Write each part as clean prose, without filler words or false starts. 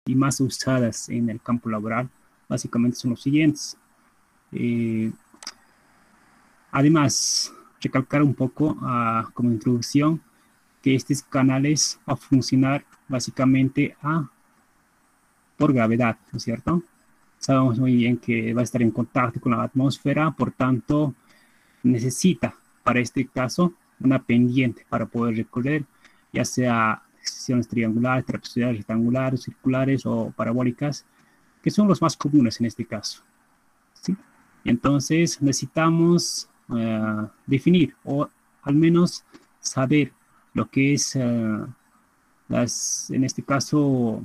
y más usadas en el campo laboral, básicamente son los siguientes. Además, recalcar un poco como introducción que estos canales van a funcionar básicamente por gravedad, ¿no es cierto? Sabemos muy bien que va a estar en contacto con la atmósfera, por tanto, necesita para este caso una pendiente para poder recorrer, ya sea secciones triangulares, trapezoidales, rectangulares, circulares o parabólicas, que son los más comunes en este caso, ¿sí? Entonces necesitamos definir o al menos saber lo que es en este caso,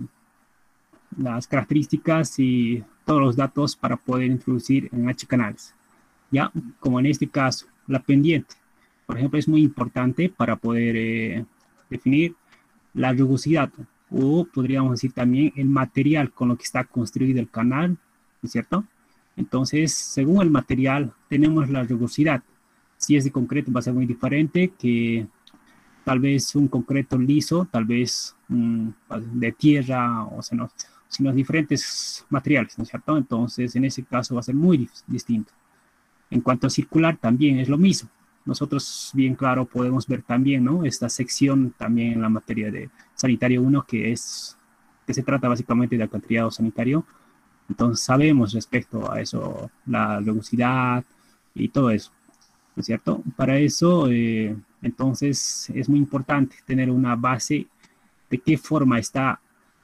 las características y todos los datos para poder introducir en H-canales. Ya, como en este caso, la pendiente, por ejemplo, es muy importante para poder definir la rugosidad, o podríamos decir también el material con lo que está construido el canal, ¿no es cierto? Entonces, según el material, tenemos la rugosidad. Si es de concreto, va a ser muy diferente que tal vez un concreto liso, tal vez de tierra, o sea, no, sino diferentes materiales, ¿no es cierto? Entonces, en ese caso va a ser muy distinto. En cuanto a circular, también es lo mismo. Nosotros, bien claro, podemos ver también, ¿no? Esta sección también en la materia de sanitario 1, que se trata básicamente de alcantarillado sanitario. Entonces, sabemos respecto a eso, la rugosidad y todo eso, ¿no es cierto? Para eso, entonces, es muy importante tener una base de qué forma está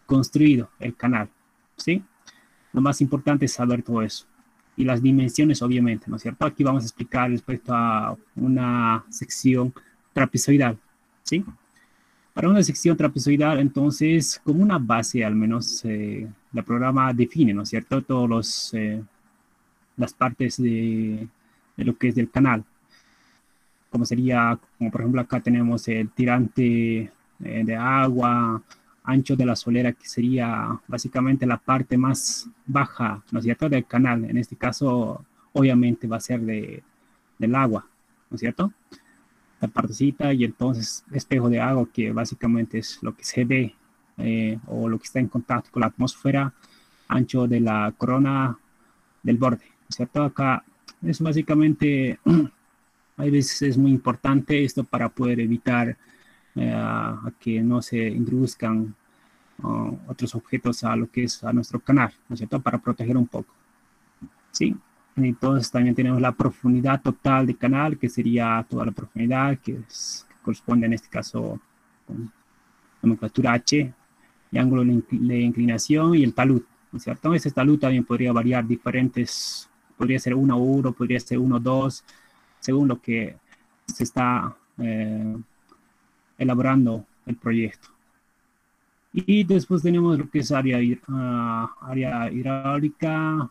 construido el canal, ¿sí? Lo más importante es saber todo eso. Y las dimensiones, obviamente, ¿no es cierto? Aquí vamos a explicar respecto a una sección trapezoidal, ¿sí? Para una sección trapezoidal, entonces, como una base, al menos, el programa define, ¿no es cierto? Todas las partes de lo que es del canal. Como sería, como por ejemplo, acá tenemos el tirante de agua, ancho de la solera, que sería básicamente la parte más baja, ¿no es cierto?, del canal. En este caso, obviamente va a ser del agua, ¿no es cierto? La partecita, y entonces espejo de agua, que básicamente es lo que se ve o lo que está en contacto con la atmósfera, ancho de la corona del borde, ¿no es cierto? Acá es básicamente, hay veces es muy importante esto para poder evitar a que no se introduzcan otros objetos a lo que es a nuestro canal, ¿no es cierto? Para proteger un poco, ¿sí? Entonces también tenemos la profundidad total del canal, que sería toda la profundidad, que corresponde en este caso con nomenclatura H, y ángulo de inclinación y el talud, ¿no es cierto? Ese talud también podría variar diferentes, podría ser 1,1, podría ser 1,2, según lo que se está elaborando el proyecto. Y después tenemos lo que es área hidráulica,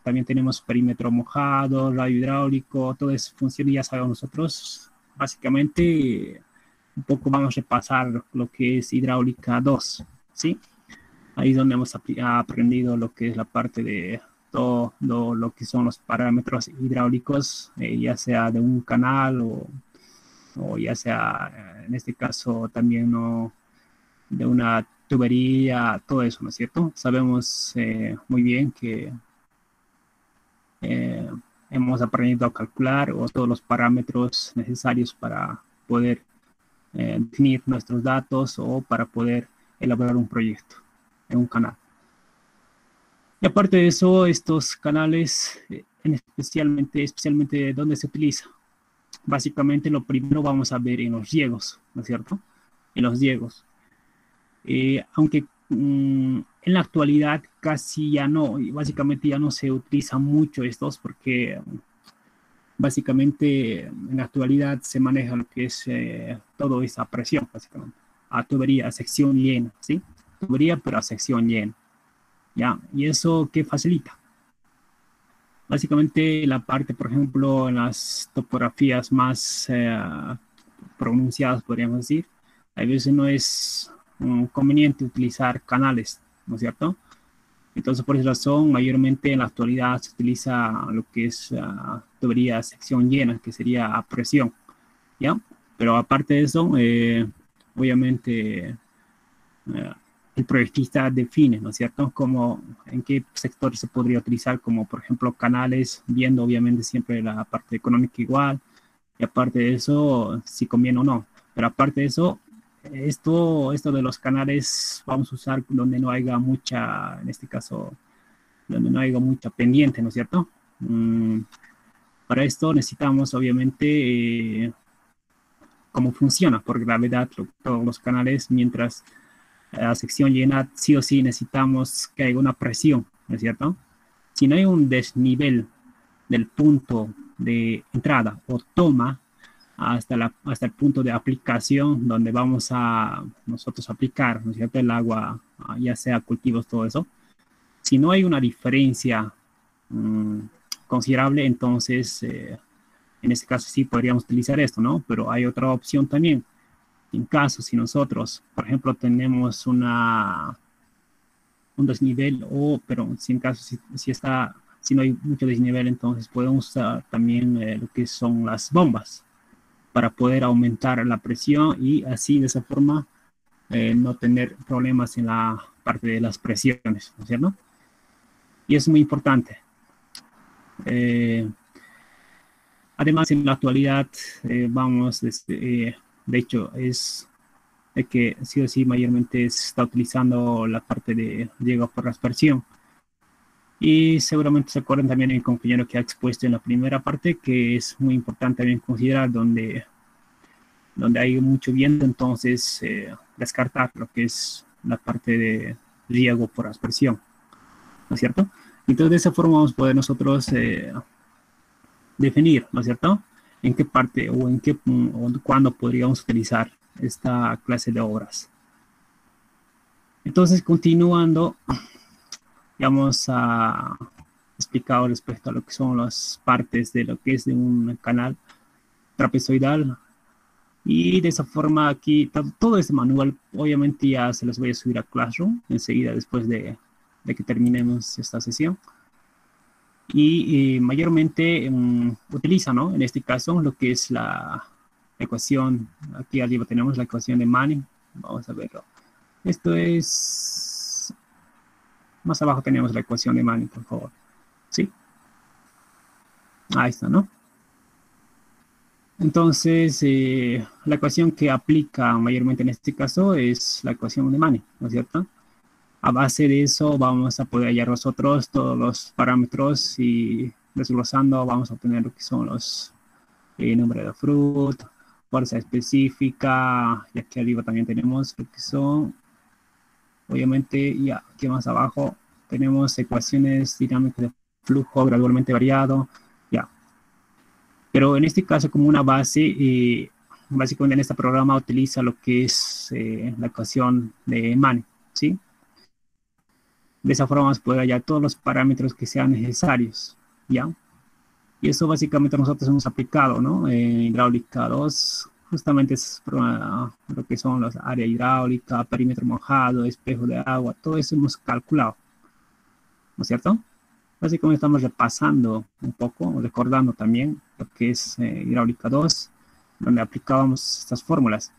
también tenemos perímetro mojado, radio hidráulico, todo eso funciona, ya sabemos nosotros. Básicamente, un poco vamos a repasar lo que es hidráulica 2, ¿sí? Ahí es donde hemos aprendido lo que es la parte de todo lo que son los parámetros hidráulicos, ya sea de un canal o ya sea, en este caso, también no de una tubería, todo eso, ¿no es cierto? Sabemos muy bien que eh, hemos aprendido a calcular o todos los parámetros necesarios para poder definir nuestros datos o para poder elaborar un proyecto en un canal. Y aparte de eso, estos canales, especialmente ¿dónde se utiliza? Básicamente lo primero vamos a ver en los riegos, ¿no es cierto? En los riegos. Aunque en la actualidad casi ya no, básicamente ya no se utiliza mucho estos porque básicamente en la actualidad se maneja lo que es todo esa presión, básicamente, a tubería, a sección llena, ¿sí? Tubería, pero a sección llena, ¿ya? ¿Y eso qué facilita? Básicamente la parte, por ejemplo, en las topografías más pronunciadas, podríamos decir, a veces no es conveniente utilizar canales, ¿no es cierto? Entonces, por esa razón, mayormente en la actualidad se utiliza lo que es tubería a sección llena, que sería a presión, ¿ya? Pero aparte de eso, obviamente, el proyectista define, ¿no es cierto? Como en qué sector se podría utilizar, como por ejemplo canales, viendo obviamente siempre la parte económica igual, y aparte de eso, si conviene o no. Pero aparte de eso, esto de los canales vamos a usar donde no haya mucha, en este caso, donde no haya mucha pendiente, ¿no es cierto? Para esto necesitamos obviamente cómo funciona por gravedad todos los canales, mientras la sección llena sí o sí necesitamos que haya una presión, ¿no es cierto? Si no hay un desnivel del punto de entrada o toma hasta el punto de aplicación donde vamos a nosotros aplicar, ¿no es cierto? El agua, ya sea cultivos, todo eso. Si no hay una diferencia considerable, entonces en este caso sí podríamos utilizar esto, ¿no? Pero hay otra opción también. En caso, si nosotros, por ejemplo, tenemos un desnivel, pero si en caso, si no hay mucho desnivel, entonces podemos usar también lo que son las bombas para poder aumentar la presión y así de esa forma no tener problemas en la parte de las presiones, ¿no es cierto? Y es muy importante. Además, en la actualidad, de hecho, es de que sí o sí mayormente se está utilizando la parte de riego por aspersión. Y seguramente se acuerdan también el compañero que ha expuesto en la primera parte, que es muy importante también considerar donde hay mucho viento, entonces descartar lo que es la parte de riego por aspersión, ¿no es cierto? Entonces de esa forma vamos a poder nosotros definir, ¿no es cierto? En qué parte o cuándo podríamos utilizar esta clase de obras. Entonces, continuando, vamos a explicar respecto a lo que son las partes de lo que es de un canal trapezoidal. Y de esa forma aquí, todo este manual, obviamente ya se los voy a subir a Classroom enseguida después de que terminemos esta sesión. Y mayormente utiliza, ¿no? En este caso, lo que es la ecuación, aquí arriba tenemos la ecuación de Manning, vamos a verlo. Esto es, más abajo tenemos la ecuación de Manning, por favor. ¿Sí? Ahí está, ¿no? Entonces, la ecuación que aplica mayormente en este caso es la ecuación de Manning, ¿no es cierto? A base de eso vamos a poder hallar nosotros todos los parámetros y desglosando vamos a obtener lo que son los número de fruto, fuerza específica, y aquí arriba también tenemos lo que son, obviamente, ya aquí más abajo tenemos ecuaciones dinámicas de flujo gradualmente variado, ya. Pero en este caso como una base, básicamente en este programa utiliza lo que es la ecuación de Manning, ¿sí? De esa forma vamos a poder hallar todos los parámetros que sean necesarios, ¿ya? Y eso básicamente nosotros hemos aplicado, ¿no? En hidráulica 2, justamente es lo que son las áreas hidráulica, perímetro mojado, espejo de agua, todo eso hemos calculado, ¿no es cierto? Básicamente estamos repasando un poco, recordando también lo que es hidráulica 2, donde aplicábamos estas fórmulas.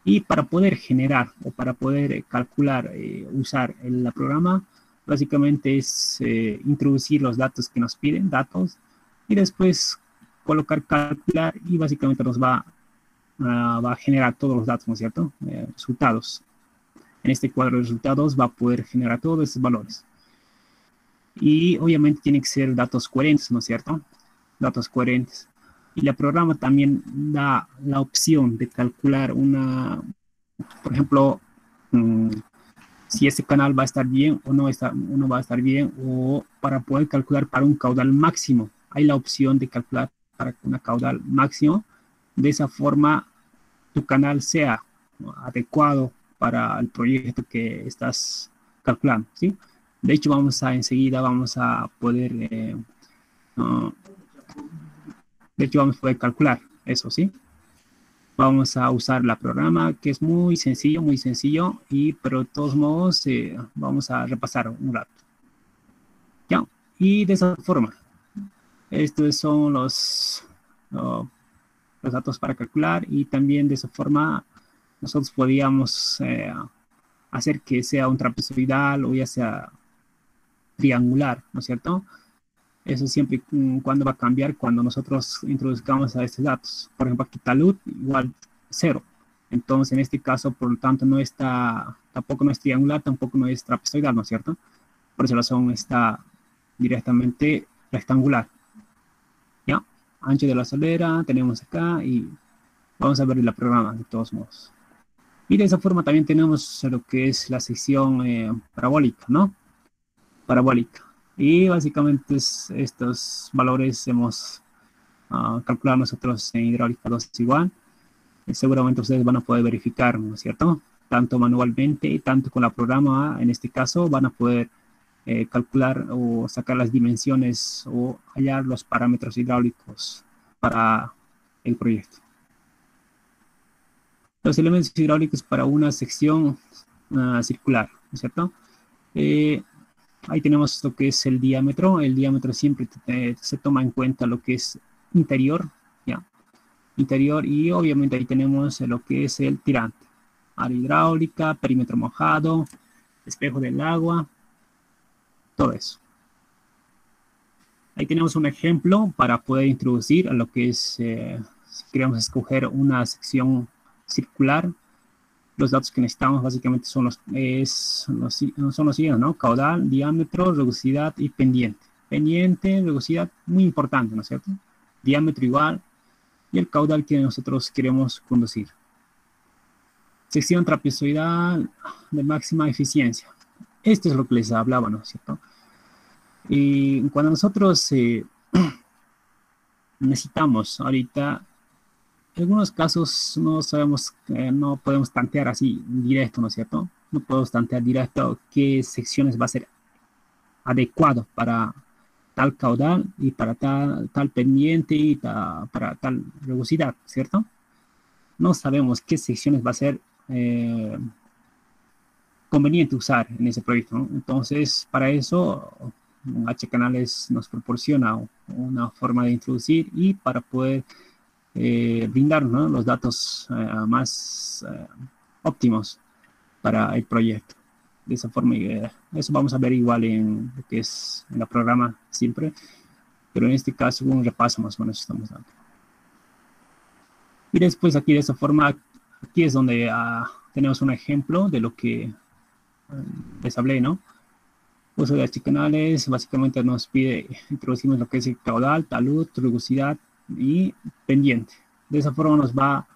Y para poder generar o para poder calcular, usar el programa, básicamente es introducir los datos que nos piden, datos, y después colocar calcular y básicamente nos va a generar todos los datos, ¿no es cierto? Resultados. En este cuadro de resultados va a poder generar todos esos valores. Y obviamente tienen que ser datos coherentes, ¿no es cierto? Datos coherentes. Y el programa también da la opción de calcular por ejemplo, si ese canal va a estar bien o no va a estar bien, o para poder calcular para un caudal máximo. Hay la opción de calcular para un caudal máximo. De esa forma, tu canal sea, ¿no?, adecuado para el proyecto que estás calculando, ¿sí? De hecho, enseguida vamos a poder, de hecho, vamos a poder calcular eso, ¿sí? Vamos a usar la programa que es muy sencillo, pero de todos modos vamos a repasar un rato. Ya, y de esa forma, estos son los datos para calcular y también de esa forma nosotros podíamos hacer que sea un trapezoidal o ya sea triangular, ¿no es cierto? Eso siempre y cuando va a cambiar cuando nosotros introduzcamos a estos datos. Por ejemplo, aquí talud igual 0. Entonces, en este caso, por lo tanto, no está, tampoco no es triangular, tampoco no es trapezoidal, ¿no es cierto? Por esa razón está directamente rectangular. ¿Ya? Ancho de la solera tenemos acá y vamos a ver la programa de todos modos. Y de esa forma también tenemos lo que es la sección parabólica, ¿no? Parabólica. Y básicamente estos valores hemos calculado nosotros en hidráulica 2 igual. Seguramente ustedes van a poder verificar, ¿no es cierto? Tanto manualmente y tanto con la programa, en este caso, van a poder calcular o sacar las dimensiones o hallar los parámetros hidráulicos para el proyecto. Los elementos hidráulicos para una sección circular, ¿no es cierto? Ahí tenemos lo que es el diámetro. El diámetro siempre se toma en cuenta lo que es interior, ¿ya? Interior, y obviamente ahí tenemos lo que es el tirante. Área hidráulica, perímetro mojado, espejo del agua, todo eso. Ahí tenemos un ejemplo para poder introducir a lo que es, si queremos escoger una sección circular, los datos que necesitamos básicamente son los siguientes, ¿no? Caudal, diámetro, rugosidad y pendiente. Pendiente, rugosidad, muy importante, ¿no es cierto? Diámetro igual, y el caudal que nosotros queremos conducir. Sección trapezoidal de máxima eficiencia. Esto es lo que les hablaba, ¿no es cierto? Y cuando nosotros necesitamos ahorita, en algunos casos no sabemos, no podemos tantear así directo, ¿no es cierto? No podemos tantear directo qué secciones va a ser adecuado para tal caudal y para tal pendiente y para tal rugosidad, ¿cierto? No sabemos qué secciones va a ser conveniente usar en ese proyecto, ¿no? Entonces, para eso, H-Canales nos proporciona una forma de introducir y para poder brindar, ¿no?, los datos más óptimos para el proyecto. De esa forma, eso vamos a ver igual en lo que es en el programa siempre, pero en este caso un repaso más o menos estamos dando. Y después aquí de esa forma, aquí es donde tenemos un ejemplo de lo que les hablé, ¿no? Uso de H-Canales, básicamente nos pide, introducimos lo que es el caudal, talud, rugosidad y pendiente. De esa forma nos va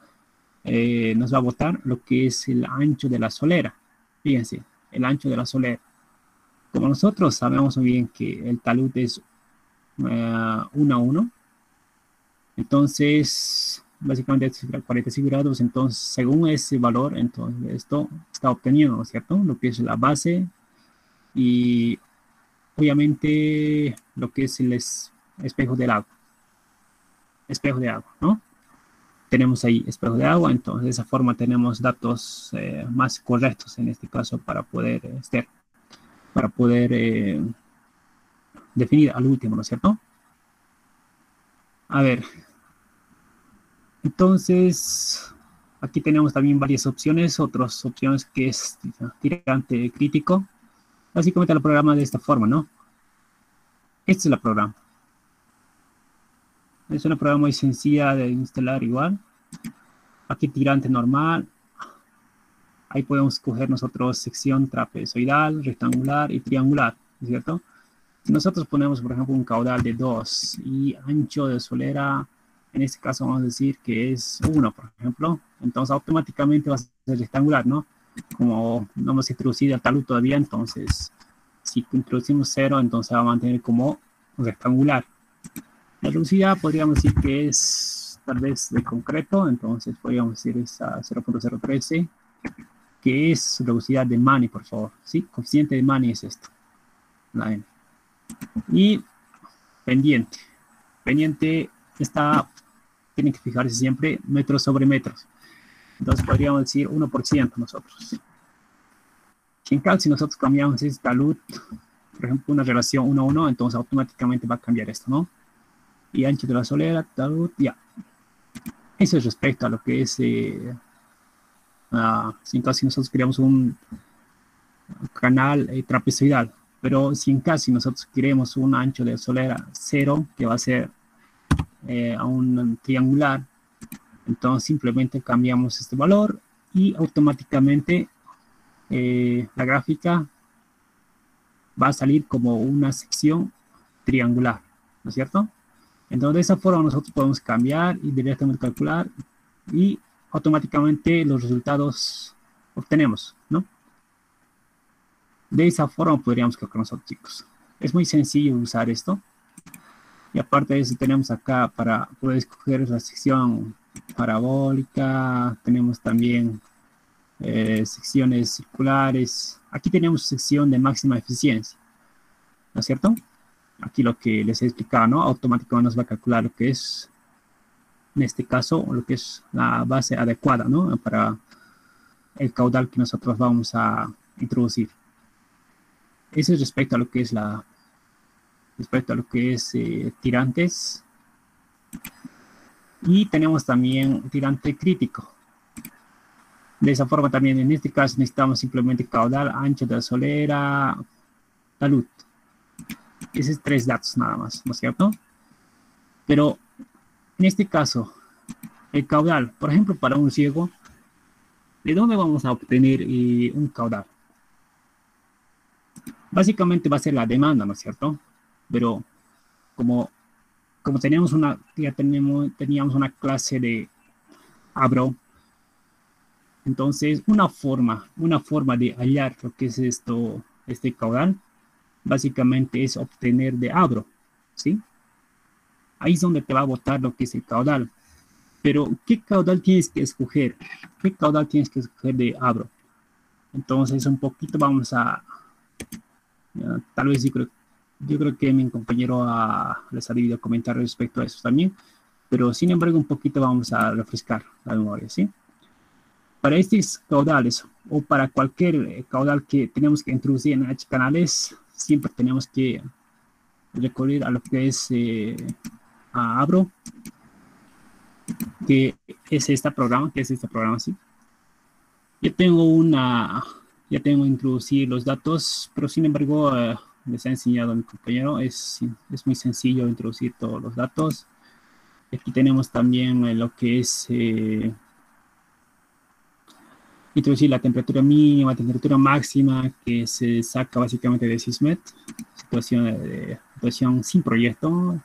a botar lo que es el ancho de la solera. Fíjense, el ancho de la solera. Como nosotros sabemos muy bien que el talud es 1 a 1, entonces básicamente es 45 grados, entonces según ese valor, entonces esto está obteniendo, ¿no es cierto? Lo que es la base y obviamente lo que es el espejo del agua. Espejo de agua, ¿no? Tenemos ahí espejo de agua, entonces de esa forma tenemos datos más correctos en este caso para poder, definir al último, ¿no es cierto? A ver, entonces aquí tenemos también varias opciones, otras opciones que es tirante crítico. Básicamente el programa de esta forma, ¿no? Este es el programa. Es una programa muy sencilla de instalar igual. Aquí tirante normal. Ahí podemos escoger nosotros sección trapezoidal, rectangular y triangular, ¿cierto? Si nosotros ponemos, por ejemplo, un caudal de 2 y ancho de solera, en este caso vamos a decir que es 1, por ejemplo, entonces automáticamente va a ser rectangular, ¿no? Como no hemos introducido el talud todavía, entonces si introducimos 0, entonces va a mantener como rectangular. La velocidad podríamos decir que es tal vez de concreto, entonces podríamos decir es a 0.013, que es velocidad de Mani, por favor, ¿sí? Coeficiente de Mani es esto, la N. Y pendiente. Pendiente tienen que fijarse siempre metros sobre metros. Entonces podríamos decir 1% nosotros. En caso, si nosotros cambiamos esta talud, por ejemplo, una relación 1 a 1, entonces automáticamente va a cambiar esto, ¿no? Y ancho de la solera, talud, ya. Eso es respecto a lo que es, si en caso si nosotros creamos un canal trapezoidal. Pero si en caso si nosotros queremos un ancho de solera 0, que va a ser a un triangular, entonces simplemente cambiamos este valor y automáticamente la gráfica va a salir como una sección triangular, ¿no es cierto? Entonces de esa forma nosotros podemos cambiar y directamente calcular y automáticamente los resultados obtenemos, ¿no? De esa forma podríamos calcular nosotros, chicos. Es muy sencillo usar esto. Y aparte de eso tenemos acá para poder escoger la sección parabólica, tenemos también secciones circulares. Aquí tenemos sección de máxima eficiencia, ¿no es cierto? Aquí lo que les he explicado, ¿no? Automáticamente nos va a calcular lo que es, en este caso, lo que es la base adecuada, ¿no? Para el caudal que nosotros vamos a introducir. Eso es respecto a lo que es tirantes. Y tenemos también tirante crítico. De esa forma también en este caso necesitamos simplemente caudal, ancho de la solera, talud. Esos 3 datos nada más, ¿no es cierto? Pero en este caso, el caudal, por ejemplo, para un ciego, ¿de dónde vamos a obtener un caudal? Básicamente va a ser la demanda, ¿no es cierto? Pero como teníamos una clase de Abro, entonces una forma de hallar lo que es este caudal, básicamente es obtener de Abro, ¿sí? Ahí es donde te va a botar lo que es el caudal. Pero, ¿qué caudal tienes que escoger? ¿Qué caudal tienes que escoger de Abro? Entonces, un poquito vamos a... tal vez yo creo que mi compañero les ha debido comentar respecto a eso también. Pero, sin embargo, un poquito vamos a refrescar la memoria, ¿sí? Para estos caudales o para cualquier caudal que tenemos que introducir en H canales, siempre tenemos que recurrir a lo que es a Abro, que es este programa, ¿sí? Ya tengo introducir los datos, pero sin embargo, les ha enseñado a mi compañero, es muy sencillo introducir todos los datos. Aquí tenemos también lo que es introducir la temperatura mínima, temperatura máxima, que se saca básicamente de SISMET, situación sin proyecto,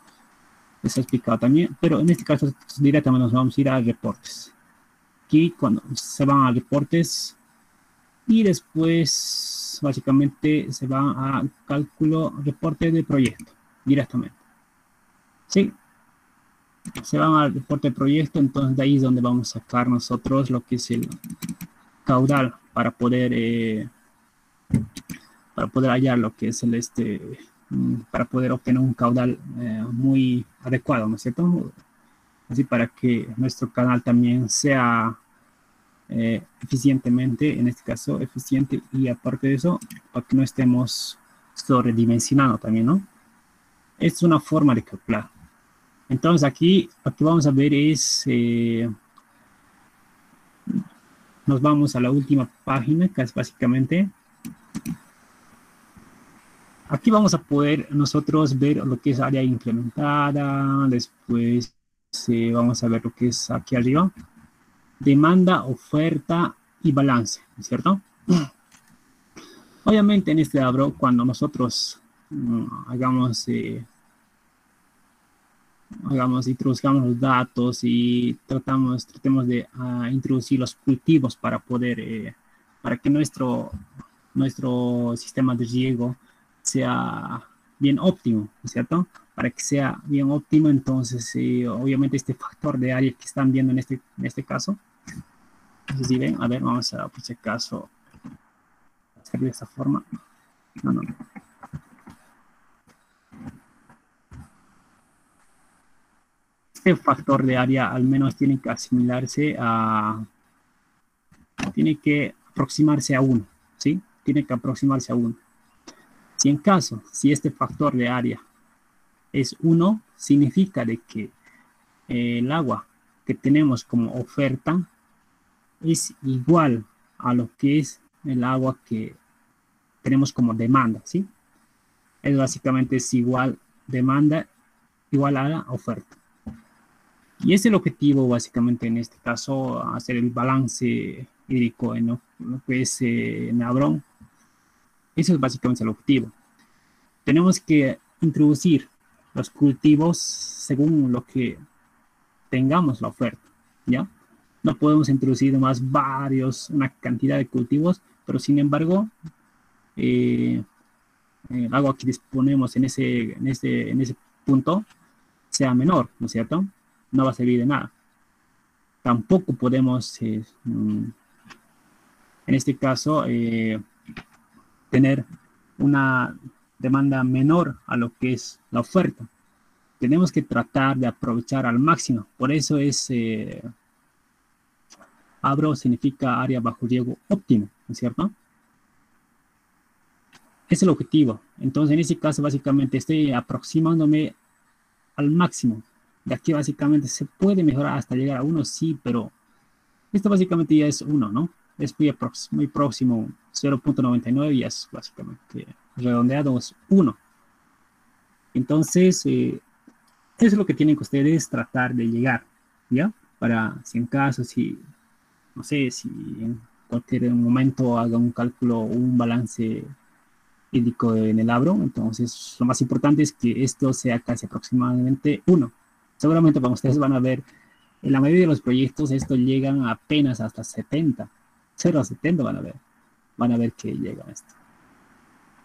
les he explicado también, pero en este caso directamente nos vamos a ir a reportes. Aquí cuando se van a reportes y después básicamente se van a cálculo, reporte de proyecto, directamente. ¿Sí? Se van al reporte de proyecto, entonces de ahí es donde vamos a sacar nosotros lo que es el caudal para poder hallar lo que es para poder obtener un caudal muy adecuado, ¿no es cierto? Así para que nuestro canal también sea eficientemente, en este caso eficiente, y aparte de eso, para que no estemos sobredimensionando también, ¿no? Esta es una forma de calcular. Entonces aquí lo que vamos a ver es, nos vamos a la última página, que es básicamente, aquí vamos a poder nosotros ver lo que es área incrementada, después vamos a ver lo que es aquí arriba, demanda, oferta y balance, ¿cierto? Obviamente en este Abro, cuando nosotros introduzcamos los datos y tratemos de introducir los cultivos para que nuestro sistema de riego sea bien óptimo, ¿cierto? Para que sea bien óptimo, entonces obviamente este factor de área que están viendo en este caso, si ven, a ver, vamos a por si acaso hacer de esta forma. No. Este factor de área al menos tiene que tiene que aproximarse a 1, ¿sí? Tiene que aproximarse a 1. Si este factor de área es 1, significa de que el agua que tenemos como oferta es igual a lo que es el agua que tenemos como demanda, ¿sí? Es básicamente es igual demanda igual a la oferta. Y es el objetivo básicamente en este caso, hacer el balance hídrico en lo que es Nabrón. Eso es básicamente el objetivo. Tenemos que introducir los cultivos según lo que tengamos la oferta, ¿ya? No podemos introducir más una cantidad de cultivos, pero sin embargo, el agua que disponemos en ese punto sea menor, ¿no es cierto? No va a servir de nada. Tampoco podemos, en este caso, tener una demanda menor a lo que es la oferta. Tenemos que tratar de aprovechar al máximo. Por eso es, ABRO significa área bajo riego óptimo, ¿no es cierto? Es el objetivo. Entonces, en este caso, básicamente, estoy aproximándome al máximo. De aquí, básicamente, se puede mejorar hasta llegar a 1, sí, pero esto básicamente ya es 1, ¿no? Es muy próximo, 0.99 y es básicamente redondeado, es 1. Entonces, eso es lo que tienen que ustedes tratar de llegar, ¿ya? Para, si en caso, no sé, si en cualquier momento haga un cálculo o un balance hídrico en el Abro, entonces lo más importante es que esto sea casi aproximadamente 1. Seguramente como ustedes van a ver, en la mayoría de los proyectos esto llegan apenas hasta 70, 0 a 70 van a ver que llega esto.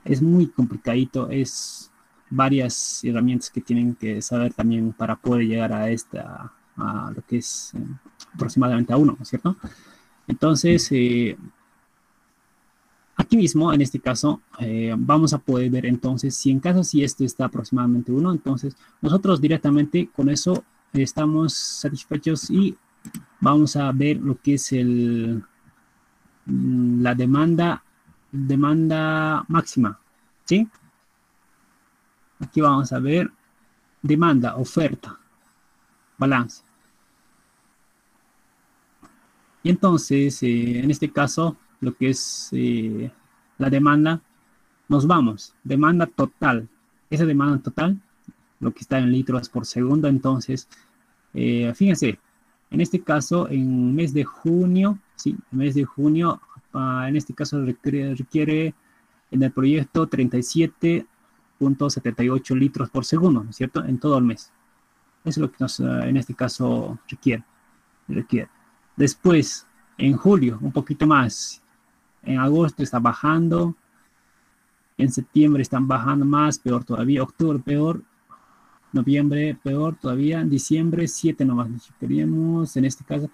Es muy complicadito, es varias herramientas que tienen que saber también para poder llegar a lo que es aproximadamente a 1, ¿no es cierto? Entonces, aquí mismo, en este caso, vamos a poder ver entonces, si en caso si esto está aproximadamente 1, entonces nosotros directamente con eso estamos satisfechos y vamos a ver lo que es la demanda máxima, ¿sí? Aquí vamos a ver demanda, oferta, balance. Y entonces, en este caso, lo que es la demanda, nos vamos, demanda total. Esa demanda total, lo que está en litros por segundo, entonces, fíjense, en este caso, en mes de junio, sí, en mes de junio, en este caso requiere en el proyecto 37.78 litros por segundo, ¿no es cierto? En todo el mes. Eso es lo que nos, en este caso, requiere. Después, en julio, un poquito más. En agosto está bajando. En septiembre están bajando más, peor todavía. Octubre, peor. Noviembre, peor todavía. Diciembre, 7 nomás necesitaríamos. En este caso,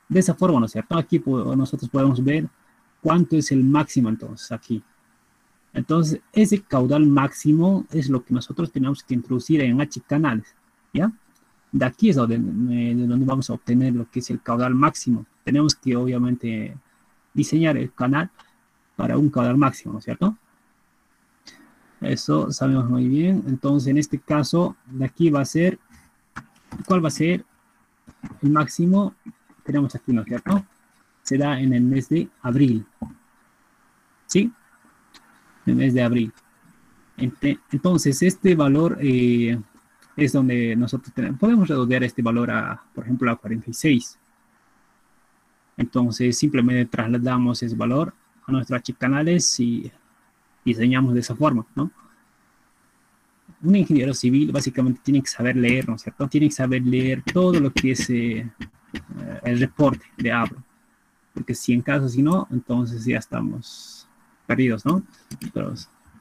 de esa forma, ¿no es cierto? Aquí nosotros podemos ver cuánto es el máximo, entonces, aquí. Entonces, ese caudal máximo es lo que nosotros tenemos que introducir en H canales, ¿ya? De aquí es donde vamos a obtener lo que es el caudal máximo. Tenemos que, obviamente, diseñar el canal para un caudal máximo, ¿no es cierto? Eso sabemos muy bien. Entonces, en este caso, de aquí va a ser, ¿cuál va a ser el máximo? Tenemos aquí, ¿no es cierto? Será en el mes de abril. ¿Sí? En el mes de abril. Entonces, este valor es donde nosotros podemos redondear este valor a, por ejemplo, a 46. Entonces, simplemente trasladamos ese valor a nuestros H-canales y diseñamos de esa forma, ¿no? Un ingeniero civil básicamente tiene que saber leer, ¿no es cierto? Tiene que saber leer todo lo que es el reporte de Abro. Porque si en caso, si no, entonces ya estamos perdidos, ¿no? Pero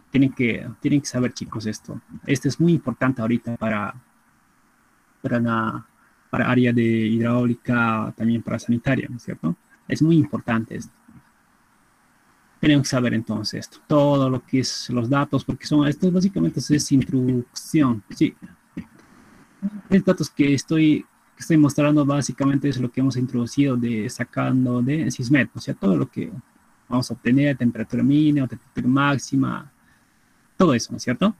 tienen que saber, chicos, esto. Esto es muy importante ahorita para área de hidráulica, también para sanitaria, ¿no es cierto? Es muy importante esto. Tenemos que saber entonces esto, todo lo que es los datos, porque estos básicamente es introducción, sí. Los datos que estoy mostrando básicamente es lo que hemos introducido sacando de SysMed, o sea, todo lo que vamos a obtener, temperatura mínima, temperatura máxima, todo eso, ¿no es cierto?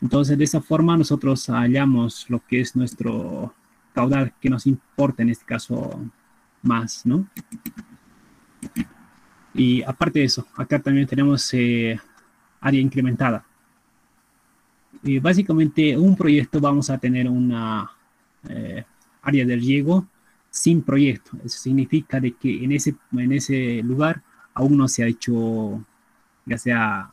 Entonces, de esa forma nosotros hallamos lo que es nuestro caudal que nos importa en este caso más, ¿no? Y aparte de eso, acá también tenemos área incrementada. Básicamente, un proyecto vamos a tener una área de riego sin proyecto. Eso significa de que en ese lugar aún no se ha hecho, ya sea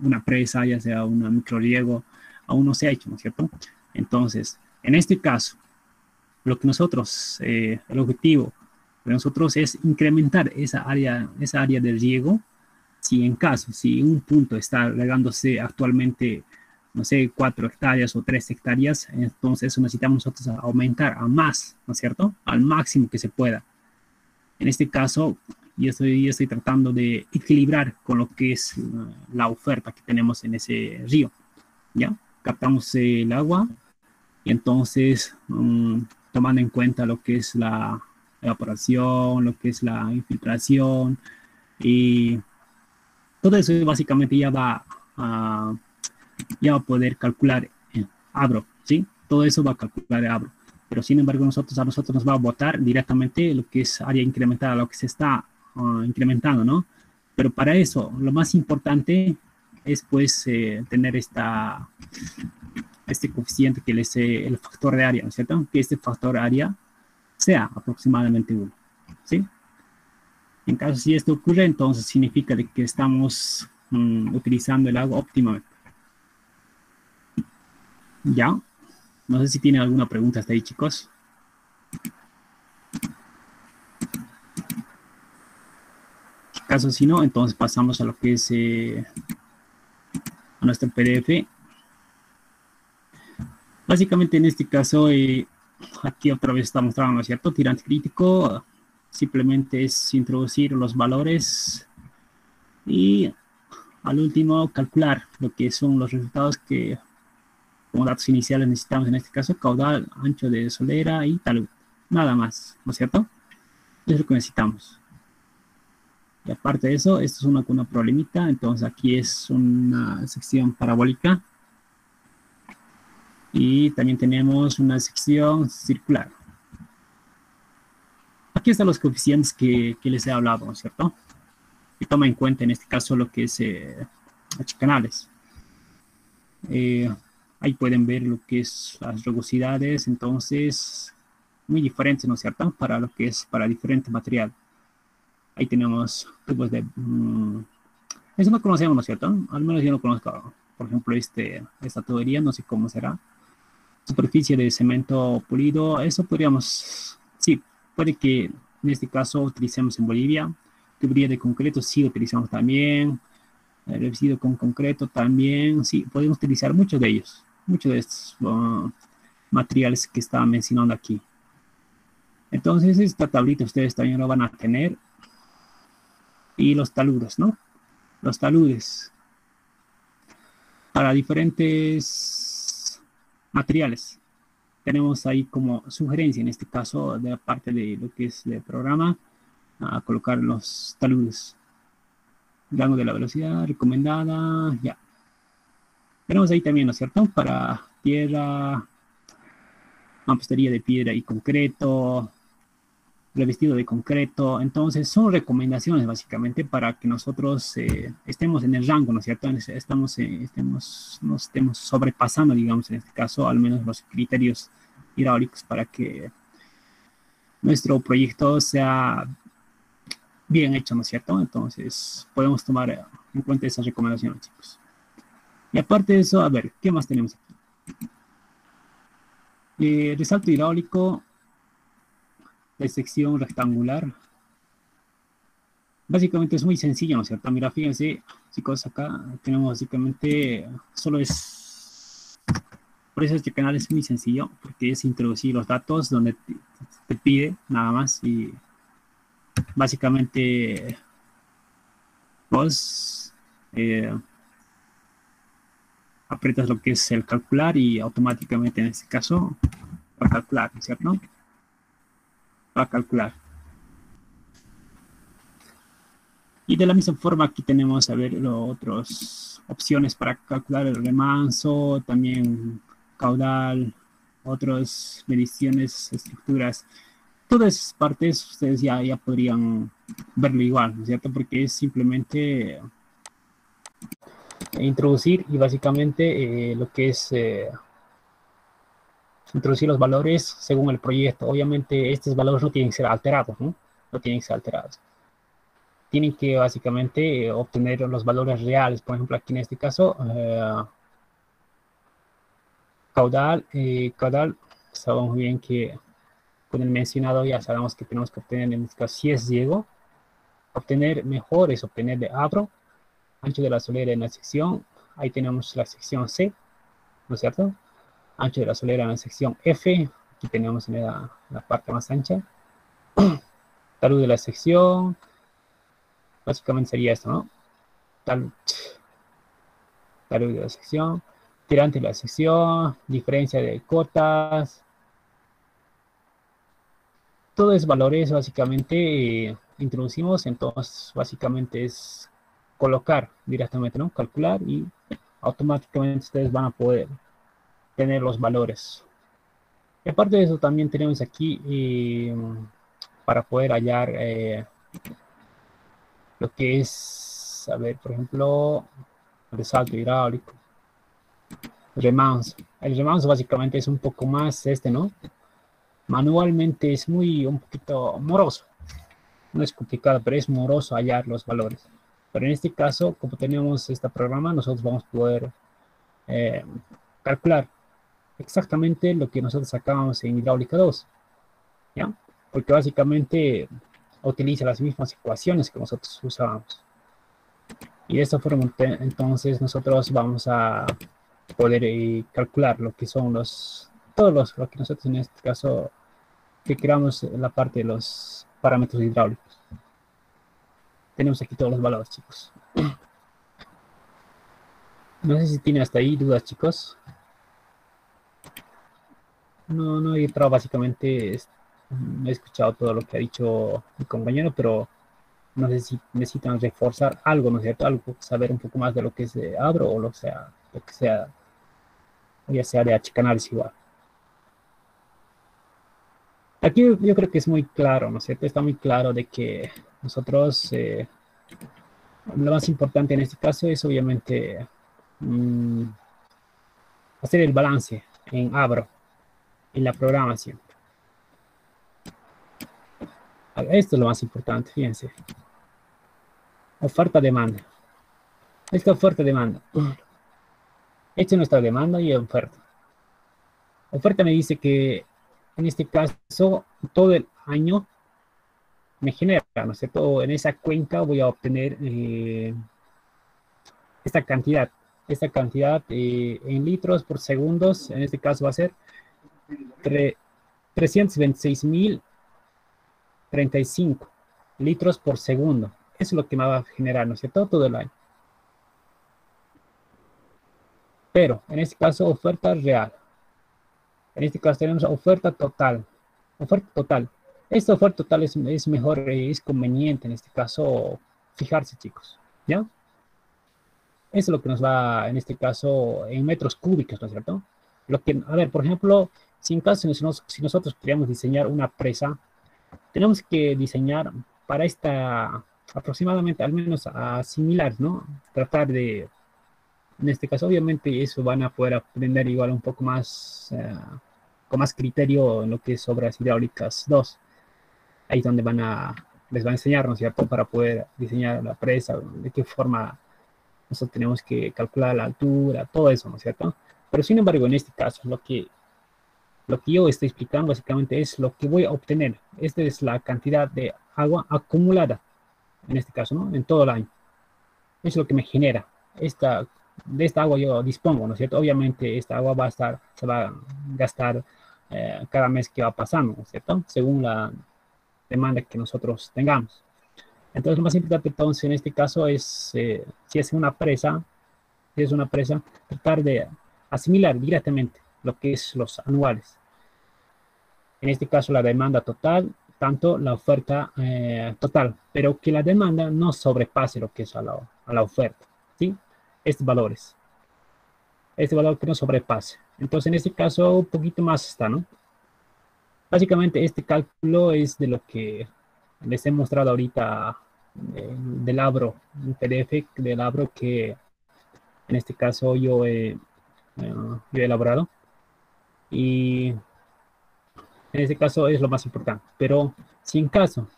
una presa, ya sea un microriego, aún no se ha hecho, ¿no es cierto? Entonces, en este caso, lo que nosotros, el objetivo de nosotros es incrementar esa área del riego. Si en caso, si un punto está regándose actualmente, no sé, 4 hectáreas o 3 hectáreas, entonces necesitamos nosotros aumentar a más, ¿no es cierto? Al máximo que se pueda. En este caso, yo estoy tratando de equilibrar con lo que es la oferta que tenemos en ese río, ¿ya? Captamos el agua y entonces, tomando en cuenta lo que es la evaporación, lo que es la infiltración y todo eso básicamente ya va a poder calcular Abro, ¿sí? Todo eso va a calcular Abro. Pero sin embargo, a nosotros nos va a botar directamente lo que es área incrementada, lo que se está incrementando, ¿no? Pero para eso, lo más importante es pues tener este coeficiente que es el factor de área, ¿no es cierto? Que este factor de área sea aproximadamente 1, ¿sí? En caso si esto ocurre, entonces significa de que estamos utilizando el agua óptimamente. ¿Ya? No sé si tienen alguna pregunta hasta ahí, chicos. En caso si no, entonces pasamos a lo que es a nuestro PDF. Básicamente en este caso, aquí otra vez está mostrando, ¿no es cierto? Tirante crítico, simplemente es introducir los valores y al último calcular lo que son los resultados que como datos iniciales necesitamos en este caso, caudal, ancho de solera y talud. Nada más, ¿no es cierto? Eso es lo que necesitamos. Y aparte de eso, esto es una problemita, entonces aquí es una sección parabólica y también tenemos una sección circular. Aquí están los coeficientes que les he hablado, ¿no es cierto? Y toma en cuenta en este caso lo que es H-canales. Ahí pueden ver lo que es las rugosidades, entonces muy diferentes, ¿no es cierto? Para lo que es para diferente material. Ahí tenemos tubos de... eso no conocemos, ¿no es cierto? Al menos yo no conozco, por ejemplo, esta tubería, no sé cómo será. Superficie de cemento pulido, eso podríamos... Sí, puede que en este caso utilicemos en Bolivia. Tubería de concreto, sí, utilizamos también. Revestido con concreto también, sí, podemos utilizar muchos de ellos, muchos de estos materiales que estaba mencionando aquí. Entonces, esta tablita ustedes también lo van a tener. Y los taludes, ¿no? Los taludes para diferentes materiales. Tenemos ahí como sugerencia, en este caso, de la parte de lo que es el programa, a colocar los taludes. Rango de la velocidad recomendada, ya. Tenemos ahí también, ¿no es cierto? Para tierra, mampostería de piedra y concreto, revestido de concreto. Entonces, son recomendaciones básicamente para que nosotros estemos en el rango, ¿no es cierto? No estemos sobrepasando, digamos, en este caso, al menos los criterios hidráulicos para que nuestro proyecto sea bien hecho, ¿no es cierto? Entonces, podemos tomar en cuenta esas recomendaciones, chicos. Y aparte de eso, a ver, ¿qué más tenemos aquí? Resalto hidráulico de sección rectangular. Básicamente es muy sencillo, ¿no es cierto? Mira, fíjense, chicos, acá tenemos básicamente, solo es, por eso este canal es muy sencillo, porque es introducir los datos donde te pide nada más y básicamente vos aprietas lo que es el calcular y automáticamente en este caso va a calcular, ¿no es cierto? Va a calcular. Y de la misma forma aquí tenemos a ver otras opciones para calcular el remanso, también caudal, otras mediciones, estructuras. Todas esas partes ustedes ya podrían verlo igual, ¿no es cierto? Porque es simplemente introducir y básicamente lo que es introducir los valores según el proyecto. Obviamente estos valores no tienen que ser alterados, ¿no? No tienen que ser alterados. Tienen que básicamente obtener los valores reales. Por ejemplo, aquí en este caso, caudal, sabemos bien que con el mencionado ya sabemos que tenemos que obtener, en este caso, si es ciego, obtener mejor es obtener de abro, ancho de la solera en la sección, ahí tenemos la sección C, ¿no es cierto? Ancho de la solera en la sección F, aquí tenemos la parte más ancha, talud de la sección, básicamente sería esto, ¿no? Talud de la sección, tirante de la sección, diferencia de cotas, todos esos valores básicamente introducimos, entonces básicamente es colocar directamente, ¿no? Calcular y automáticamente ustedes van a poder tener los valores. Y aparte de eso también tenemos aquí para poder hallar lo que es, a ver, por ejemplo, resalto hidráulico, remanso. El remanso básicamente es un poco más ¿no? Manualmente es un poquito moroso. No es complicado, pero es moroso hallar los valores. Pero en este caso, como tenemos este programa, nosotros vamos a poder eh, calcular exactamente lo que nosotros sacábamos en hidráulica 2, ¿ya? Porque básicamente utiliza las mismas ecuaciones que nosotros usábamos. Y de esta forma, entonces, nosotros vamos a poder calcular lo que son lo que nosotros en este caso, que creamos en la parte de los parámetros hidráulicos. Tenemos aquí todos los valores, chicos. No sé si tiene hasta ahí dudas, chicos. No he entrado básicamente, he escuchado todo lo que ha dicho mi compañero, pero no sé si necesitan reforzar algo, ¿no es cierto? Algo, saber un poco más de lo que es de Abro o lo que sea, ya sea de H-Canals igual. Aquí yo creo que es muy claro, ¿no es cierto? Está muy claro de que nosotros, lo más importante en este caso es obviamente mm, hacer el balance en Abro, en la programación. Esto es lo más importante, fíjense. Oferta-demanda. Esta oferta-demanda. Esta es nuestra demanda y oferta. Oferta me dice que en este caso todo el año me genera, ¿no es cierto? En esa cuenca voy a obtener esta cantidad. Esta cantidad en litros por segundos, en este caso va a ser 326.035 litros por segundo. Eso es lo que me va a generar, ¿no es cierto? Todo el año. Pero en este caso, oferta real. En este caso tenemos oferta total. Oferta total. Esta oferta total es mejor, es conveniente en este caso fijarse, chicos. ¿Ya? Eso es lo que nos va, en este caso, en metros cúbicos, ¿no es cierto? Lo que, a ver, por ejemplo, si en caso, si nosotros queremos diseñar una presa, tenemos que diseñar para esta, aproximadamente, al menos similar, ¿no? Tratar de, en este caso, obviamente, eso van a poder aprender igual un poco más, con más criterio en lo que es obras hidráulicas 2. Ahí es donde les va a enseñar, ¿no es cierto? Para poder diseñar la presa, de qué forma nosotros tenemos que calcular la altura, todo eso, ¿no es cierto? Pero sin embargo, en este caso, lo que yo estoy explicando básicamente es lo que voy a obtener. Esta es la cantidad de agua acumulada, en este caso, ¿no? En todo el año. Eso es lo que me genera. De esta agua yo dispongo, ¿no es cierto? Obviamente esta agua se va a gastar cada mes que va pasando, ¿no es cierto? Según la demanda que nosotros tengamos. Entonces, lo más importante entonces en este caso es, si es una presa, tratar de asimilar directamente lo que es los anuales. En este caso, la demanda total, tanto la oferta total, pero que la demanda no sobrepase lo que es a la oferta, ¿sí? Estos valores, este valor que no sobrepase. Entonces, en este caso, un poquito más está, ¿no? Básicamente, este cálculo es de lo que les he mostrado ahorita del Abro, un PDF del Abro que En este caso yo he elaborado. Y en este caso es lo más importante. Pero si en caso,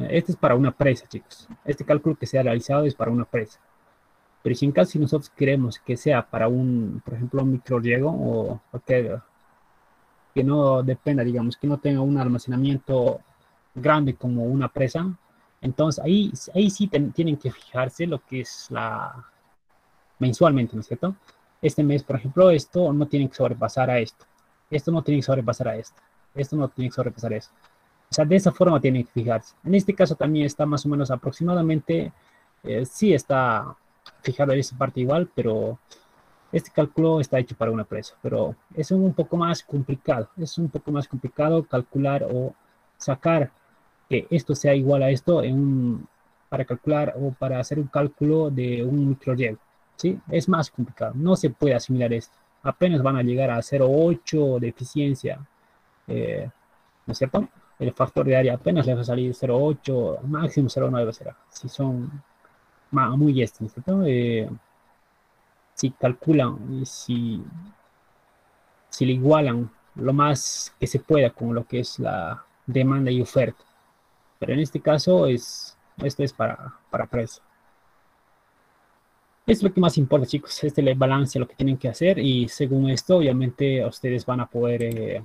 este es para una presa, chicos. Este cálculo que se ha realizado es para una presa. Pero si en caso si nosotros queremos que sea para un, por ejemplo, un microriego o que no dependa, digamos, que no tenga un almacenamiento grande como una presa, entonces ahí sí tienen que fijarse lo que es la mensualmente, ¿no es cierto? Este mes, por ejemplo, esto no tiene que sobrepasar a esto. Esto no tiene que sobrepasar a esto. Esto no tiene que sobrepasar a esto. O sea, de esa forma tienen que fijarse. En este caso también está más o menos aproximadamente, sí está fijado en esa parte igual, pero este cálculo está hecho para una presa. Pero es un poco más complicado. Es un poco más complicado calcular o sacar que esto sea igual a esto para calcular o para hacer un cálculo de un microriego. ¿Sí? Es más complicado. No se puede asimilar esto. Apenas van a llegar a 0,8 de eficiencia, eh, ¿no es cierto? El factor de área apenas les va a salir 0,8, máximo 0,9 será. Si son muy ¿no es cierto? Si calculan y si le igualan lo más que se pueda con lo que es la demanda y oferta. Pero en este caso esto es para precio. Es lo que más importa, chicos. Este es el balance, lo que tienen que hacer. Y según esto, obviamente, ustedes van a poder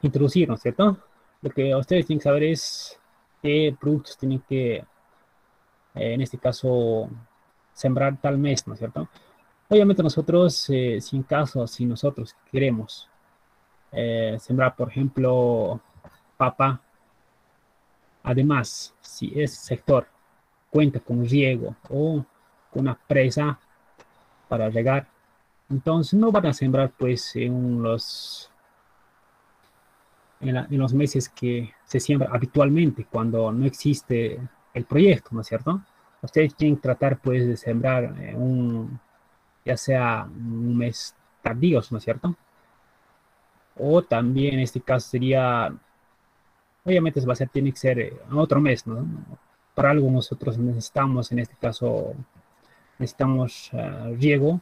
introducir, ¿no es cierto? Lo que ustedes tienen que saber es qué productos tienen que, en este caso, sembrar tal mes, ¿no es cierto? Obviamente nosotros, si en caso, si nosotros queremos sembrar, por ejemplo, papa, además, si ese sector cuenta con riego o con una presa para regar, entonces no van a sembrar pues en los meses que se siembra habitualmente, cuando no existe el proyecto, ¿no es cierto? Ustedes tienen que tratar pues de sembrar ya sea un mes tardíos, ¿no es cierto? O también en este caso sería, obviamente tiene que ser en otro mes, ¿no? Para algo nosotros necesitamos, en este caso, necesitamos riego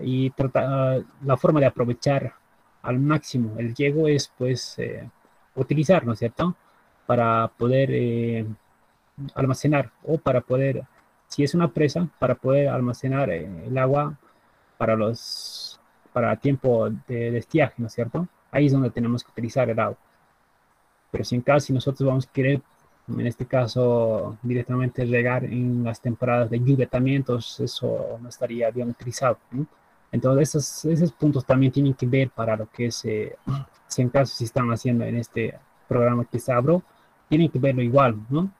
y la forma de aprovechar al máximo el riego es pues utilizar, ¿no es cierto? Para poder almacenar o para poder, si es una presa, para poder almacenar el agua para para tiempo de estiaje, ¿no es cierto? Ahí es donde tenemos que utilizar el agua. Pero si en caso, si nosotros vamos a querer, en este caso, directamente regar en las temporadas de lluvia también, entonces eso no estaría bien utilizado, ¿no? Entonces, esos puntos también tienen que ver para lo que es, si en caso si están haciendo en este programa que se abro, tienen que verlo igual, ¿no?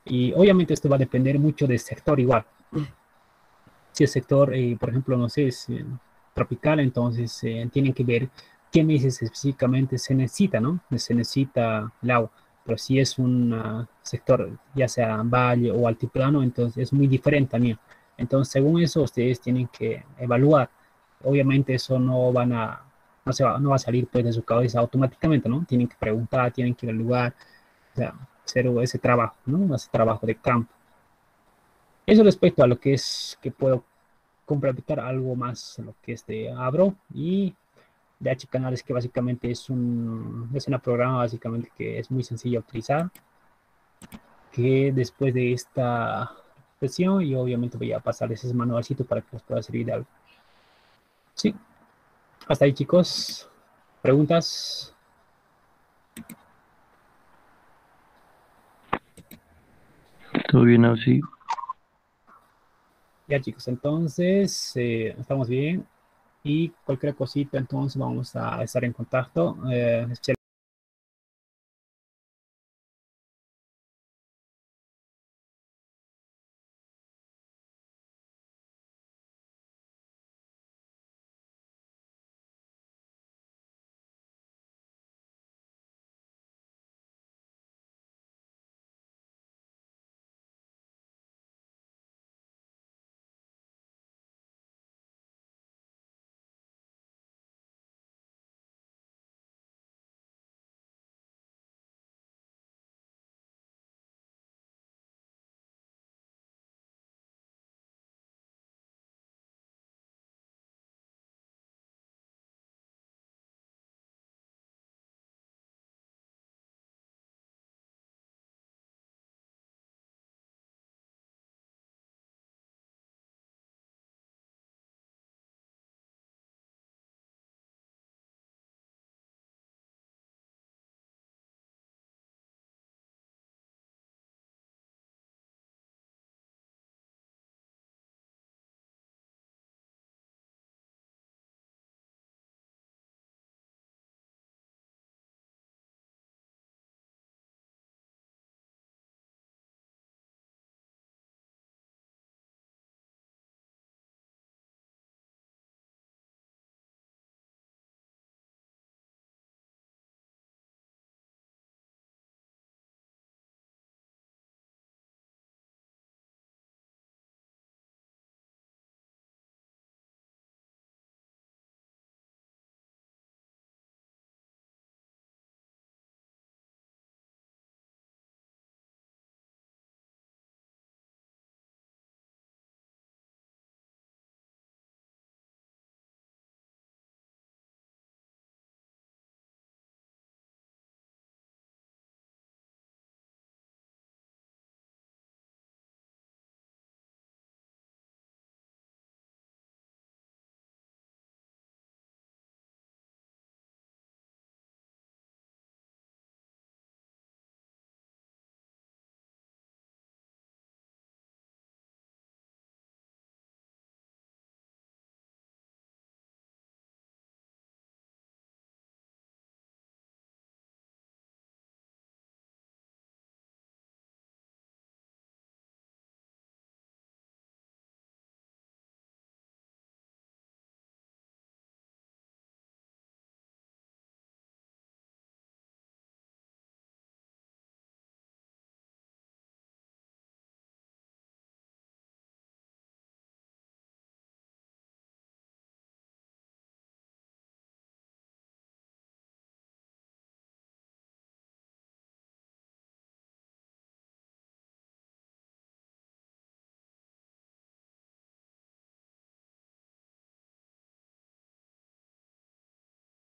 Y obviamente esto va a depender mucho del sector igual. Si el sector, por ejemplo, no sé, es tropical, entonces tienen que ver qué meses específicamente se necesita, ¿no? Se necesita el agua. Pero si es un sector, ya sea valle o altiplano, entonces es muy diferente también. Entonces, según eso, ustedes tienen que evaluar. Obviamente eso no va a salir pues de su cabeza automáticamente, ¿no? Tienen que preguntar, tienen que ir al lugar, o sea, hacer ese trabajo, ¿no? Ese trabajo de campo. Eso respecto a lo que es que puedo complementar algo más lo que es de Abro y de H Canales, que básicamente es una programa básicamente que es muy sencilla de utilizar, que después de esta sesión y obviamente voy a pasarles ese manualcito para que les pueda servir de algo. Sí, hasta ahí chicos. ¿Preguntas? Todo bien así. Ya chicos, entonces estamos bien y cualquier cosita entonces vamos a estar en contacto. Especialmente